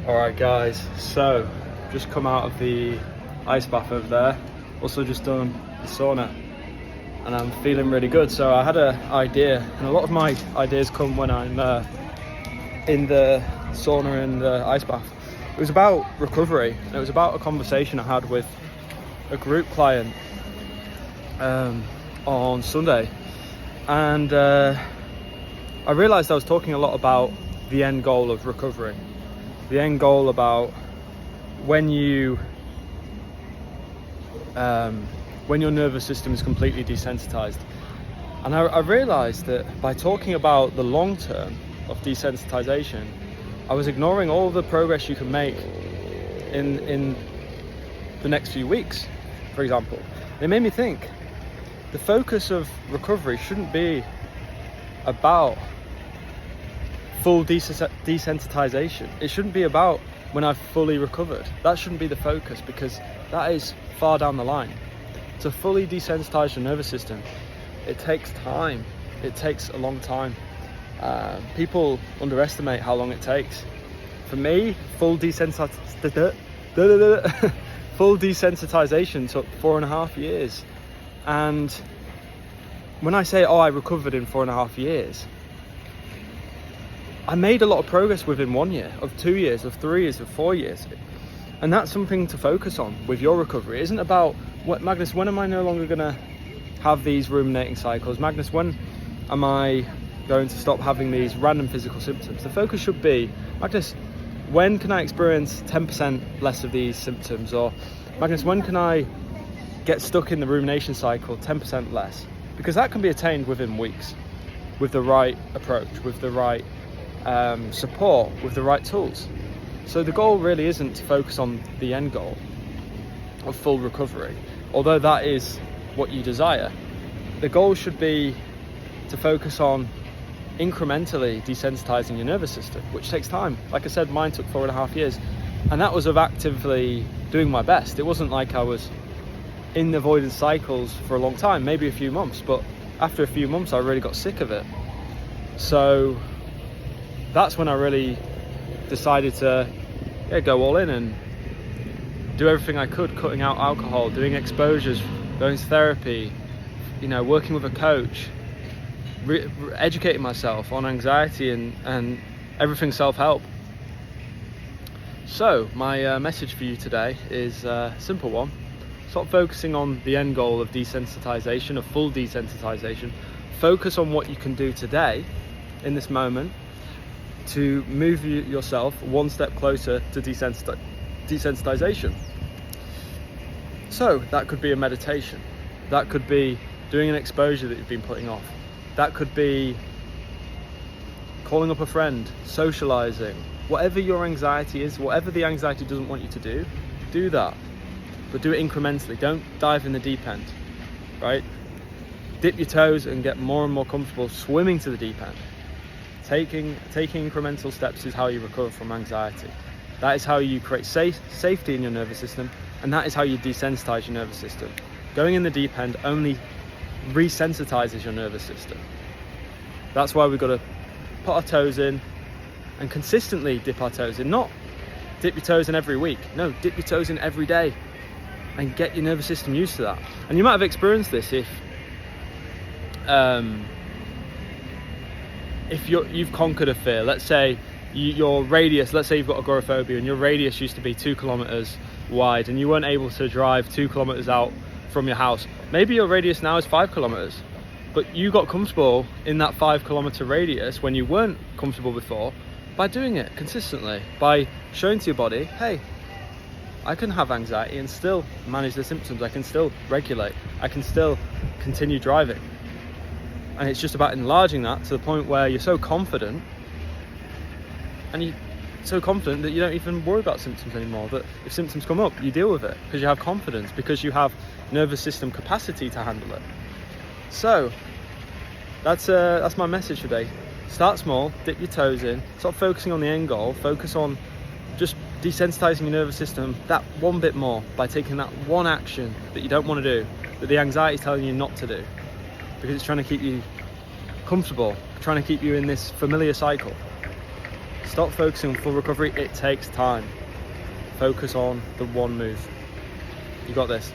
Alright guys, so just come out of the ice bath over there, also just done the sauna, and I'm feeling really good. So I had an idea, and a lot of my ideas come when I'm in the sauna and the ice bath. It was about recovery, and it was about a conversation I had with a group client on Sunday, and I realised I was talking a lot about the end goal of recovery. The end goal about when your nervous system is completely desensitized. And I realized that by talking about the long term of desensitization, I was ignoring all the progress you can make in the next few weeks, for example. It made me think the focus of recovery shouldn't be about full desensitization. It shouldn't be about when I've fully recovered. That shouldn't be the focus, because that is far down the line. To fully desensitize your nervous system, it takes time. It takes a long time. People underestimate how long it takes. For me, full desensitization took 4.5 years. And when I say, I recovered in 4.5 years, I made a lot of progress within 1 year, of 2 years, of 3 years, of 4 years. And that's something to focus on with your recovery. It isn't about, Magnus, when am I no longer going to have these ruminating cycles? Magnus, when am I going to stop having these random physical symptoms? The focus should be, Magnus, when can I experience 10% less of these symptoms? Or Magnus, when can I get stuck in the rumination cycle 10% less? Because that can be attained within weeks with the right approach, with the right support, with the right tools. So the goal really isn't to focus on the end goal of full recovery, although that is what you desire. The goal should be to focus on incrementally desensitizing your nervous system, which takes time. Like I said, mine took 4.5 years, and that was of actively doing my best. It wasn't like I was in the avoidance cycles for a long time, maybe a few months, but after a few months I really got sick of it. So that's when I really decided to go all in and do everything I could, cutting out alcohol, doing exposures, going to therapy, working with a coach, educating myself on anxiety and everything self-help. So my message for you today is a simple one. Stop focusing on the end goal of desensitization, of full desensitization. Focus on what you can do today, in this moment, to move yourself one step closer to desensitization. So that could be a meditation. That could be doing an exposure that you've been putting off. That could be calling up a friend, socializing. Whatever your anxiety is, whatever the anxiety doesn't want you to do that. But do it incrementally. Don't dive in the deep end, right? Dip your toes and get more and more comfortable swimming to the deep end. Taking incremental steps is how you recover from anxiety. That is how you create safety in your nervous system, and that is how you desensitize your nervous system. Going in the deep end only resensitizes your nervous system. That's why we've got to put our toes in and consistently dip our toes in. Not dip your toes in every week. No, dip your toes in every day and get your nervous system used to that. And you might have experienced this if you've conquered a fear. Let's say your radius, let's say you've got agoraphobia and your radius used to be 2 kilometers wide and you weren't able to drive 2 kilometers out from your house. Maybe your radius now is 5 kilometers, but you got comfortable in that 5 kilometer radius when you weren't comfortable before by doing it consistently, by showing to your body, hey, I can have anxiety and still manage the symptoms. I can still regulate. I can still continue driving. And it's just about enlarging that to the point where you're so confident, and you're so confident that you don't even worry about symptoms anymore. That if symptoms come up, you deal with it because you have confidence, because you have nervous system capacity to handle it. So that's my message today. Start small, dip your toes in, stop focusing on the end goal, focus on just desensitizing your nervous system that one bit more by taking that one action that you don't want to do, that the anxiety is telling you not to do, because it's trying to keep you comfortable, trying to keep you in this familiar cycle. Stop focusing on full recovery. It takes time. Focus on the one move. You got this.